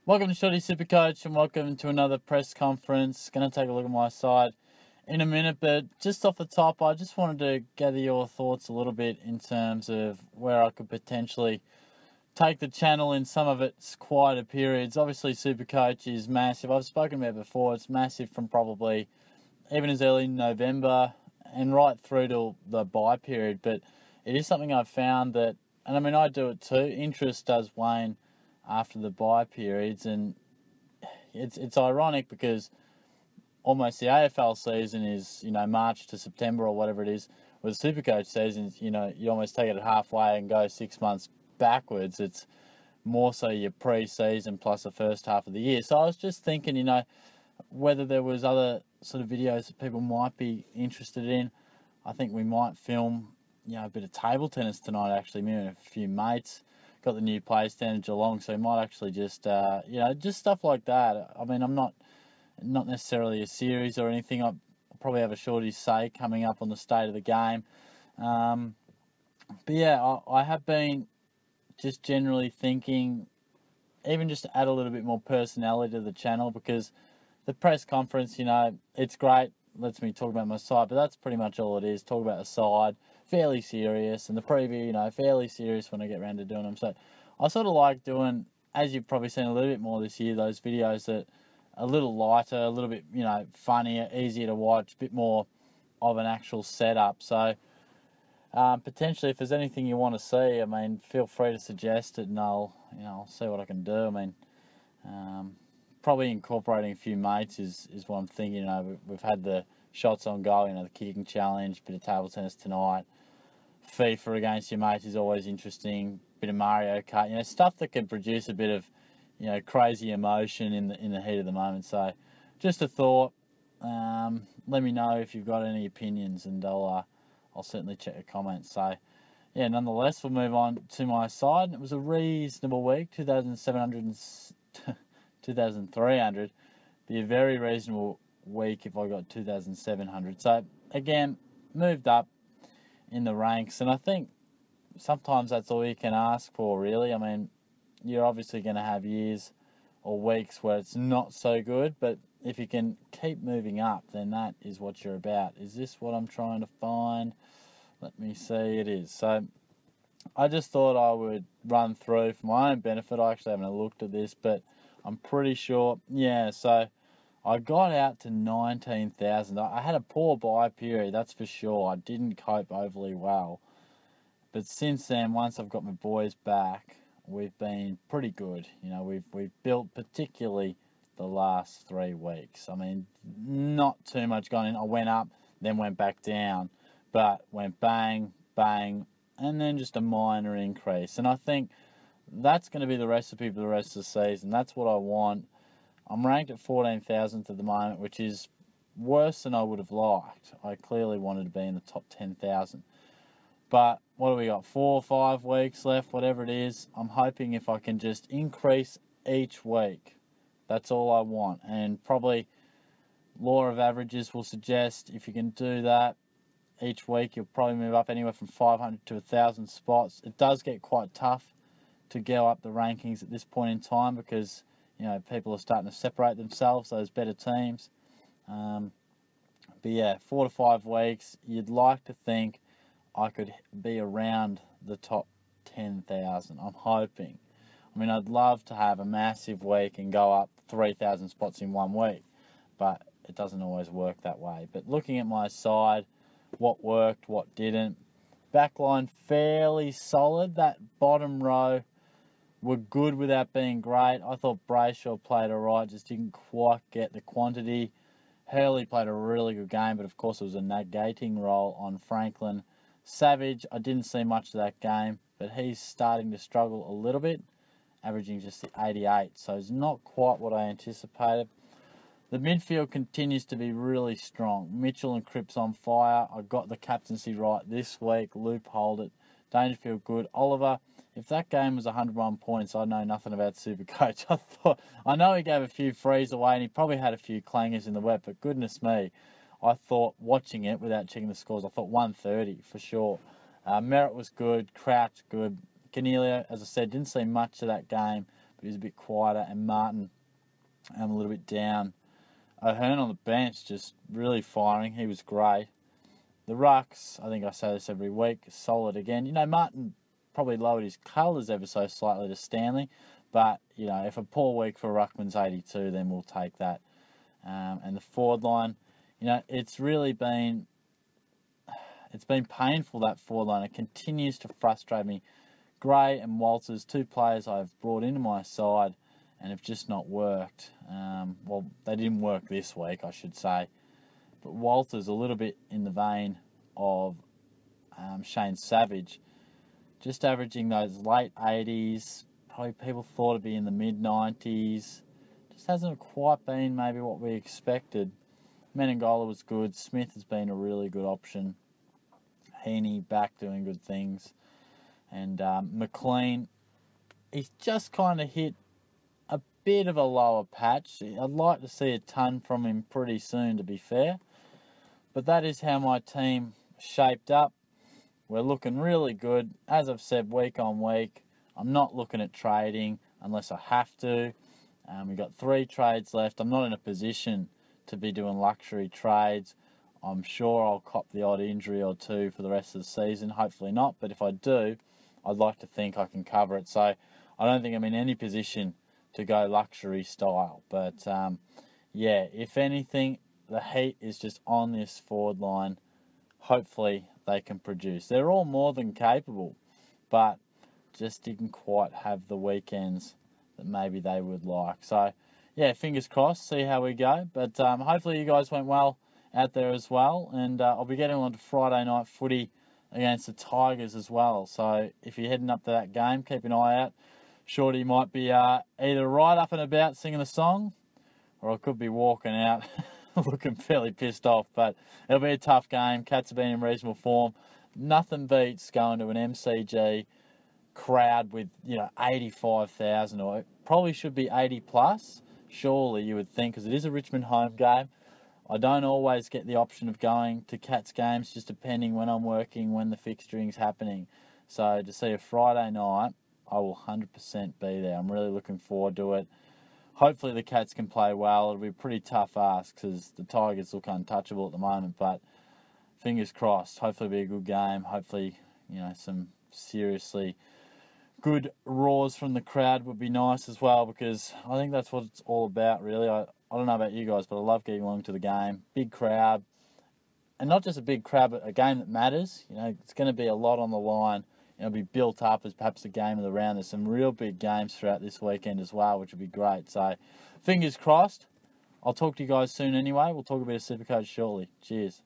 Welcome to Shorty SuperCoach and welcome to another press conference. Going to take a look at my side in a minute, but just off the top, I just wanted to gather your thoughts a little bit in terms of where I could potentially take the channel in some of its quieter periods. Obviously, SuperCoach is massive. I've spoken about it before. It's massive from probably even as early November and right through to the buy period, but it is something I've found that, and I mean, I do it too, interest does wane after the buy periods, and it's ironic because almost the AFL season is March to September or whatever it is. With the Supercoach season, you almost take it at halfway and go 6 months backwards. It's more so your pre-season plus the first half of the year. So I was just thinking, whether there was other sort of videos that people might be interested in. I think we might film, a bit of table tennis tonight. Actually, me and a few mates got the new play stand in Geelong, so we might actually just, just stuff like that. I mean, I'm not necessarily a series or anything. I'll probably have a Shorty say coming up on the state of the game. But yeah, I have been just generally thinking, even just to add a little bit more personality to the channel, because the press conference, it's great, lets me talk about my side, but that's pretty much all it is. Talk about the side, fairly serious, and the preview, fairly serious when I get around to doing them. So I sort of like doing, as you've probably seen a little bit more this year, those videos that are a little lighter, a little bit, funnier, easier to watch, a bit more of an actual setup. So potentially, if there's anything you want to see, I mean, feel free to suggest it, and I'll see what I can do. I mean, probably incorporating a few mates is what I'm thinking. We've had the shots on goal, the kicking challenge, bit of table tennis tonight. FIFA against your mates is always interesting. Bit of Mario Kart, stuff that can produce a bit of, crazy emotion in the heat of the moment. So, just a thought. Let me know if you've got any opinions, and I'll certainly check the comments. So, yeah, nonetheless, we'll move on to my side. It was a reasonable week, 2,300. Be a very reasonable week if I got 2,700. So, again, moved up in the ranks, and I think sometimes that's all you can ask for, really. I mean, you're obviously going to have years or weeks where it's not so good, but if you can keep moving up, then that is what you're about. Is this what I'm trying to find? Let me see, it is. So I just thought I would run through for my own benefit. I actually haven't looked at this, but I'm pretty sure. Yeah, so I got out to 19,000. I had a poor buy period, that's for sure. I didn't cope overly well. But since then, once I've got my boys back, we've been pretty good. We've built, particularly the last 3 weeks. I mean, not too much going in. I went up, then went back down, but went bang, bang, and then just a minor increase. And I think that's going to be the recipe for the rest of the season. That's what I want. I'm ranked at 14,000th at the moment, which is worse than I would have liked. I clearly wanted to be in the top 10,000. But what do we got? 4 or 5 weeks left, whatever it is. I'm hoping if I can just increase each week. That's all I want. And probably law of averages will suggest if you can do that each week, you'll probably move up anywhere from 500 to 1,000 spots. It does get quite tough to go up the rankings at this point in time because, people are starting to separate themselves, those better teams. But yeah, 4 to 5 weeks, you'd like to think I could be around the top 10,000. I'm hoping. I mean, I'd love to have a massive week and go up 3,000 spots in 1 week, but it doesn't always work that way. But looking at my side, what worked, what didn't. Backline fairly solid. That bottom row were good without being great. I thought Brayshaw played all right, just didn't quite get the quantity. Hurley played a really good game, but of course it was a negating role on Franklin. Savage, I didn't see much of that game, but he's starting to struggle a little bit, averaging just 88, so it's not quite what I anticipated. The midfield continues to be really strong. Mitchell and Cripps on fire. I got the captaincy right this week. Loopholed it. Dangerfield good. Oliver, if that game was 101 points, I know nothing about SuperCoach. I know he gave a few frees away and he probably had a few clangers in the wet, but goodness me, I thought, watching it without checking the scores, I thought 130 for sure. Merritt was good. Crouch good. Cornelia, as I said, didn't see much of that game, He's a bit quieter, and Martin a little bit down. O'Hearn on the bench just really firing. He was great. The rucks, I think I say this every week, solid again. Martin probably lowered his colours ever so slightly to Stanley, but, if a poor week for Ruckman's 82, then we'll take that. And the forward line, it's been painful, that forward line. It continues to frustrate me. Gray and Walters, 2 players I've brought into my side and have just not worked. Well, they didn't work this week, I should say. But Walters, a little bit in the vein of Shane Savage, just averaging those late 80s. Probably people thought it'd be in the mid-90s. Just hasn't quite been maybe what we expected. Menengola was good. Smith has been a really good option. Heaney back doing good things. And McLean, he's just kind of hit a bit of a lower patch. I'd like to see a ton from him pretty soon, to be fair. But that is how my team shaped up. We're looking really good. As I've said, week on week, I'm not looking at trading unless I have to. We've got 3 trades left. I'm not in a position to be doing luxury trades. I'm sure I'll cop the odd injury or 2 for the rest of the season. Hopefully not. But if I do, I'd like to think I can cover it. So I don't think I'm in any position to go luxury style. But, yeah, if anything, the heat is just on this forward line. Hopefully they can produce. They're all more than capable, but just didn't quite have the weekends that maybe they would like. So, yeah, fingers crossed, see how we go. But hopefully you guys went well out there as well. And I'll be getting on to Friday night footy against the Tigers as well. So if you're heading up to that game, keep an eye out. Shorty might be either right up and about singing a song, or I could be walking out looking fairly pissed off. But it'll be a tough game. Cats have been in reasonable form. Nothing beats going to an MCG crowd with 85,000, or it probably should be 80 plus. Surely you would think, because it is a Richmond home game. I don't always get the option of going to Cats games, just depending when I'm working, when the fixturing's happening. So to see a Friday night, I will 100% be there. I'm really looking forward to it. Hopefully the Cats can play well. It'll be a pretty tough ask because the Tigers look untouchable at the moment, but fingers crossed. Hopefully it'll be a good game. Hopefully, some seriously good roars from the crowd would be nice as well, because I think that's what it's all about, really. I don't know about you guys, but I love getting along to the game. Big crowd. And not just a big crowd, but a game that matters. It's going to be a lot on the line. It'll be built up as perhaps the game of the round. There's some real big games throughout this weekend as well, which would be great. So, fingers crossed. I'll talk to you guys soon anyway. We'll talk a bit of SuperCoach shortly. Cheers.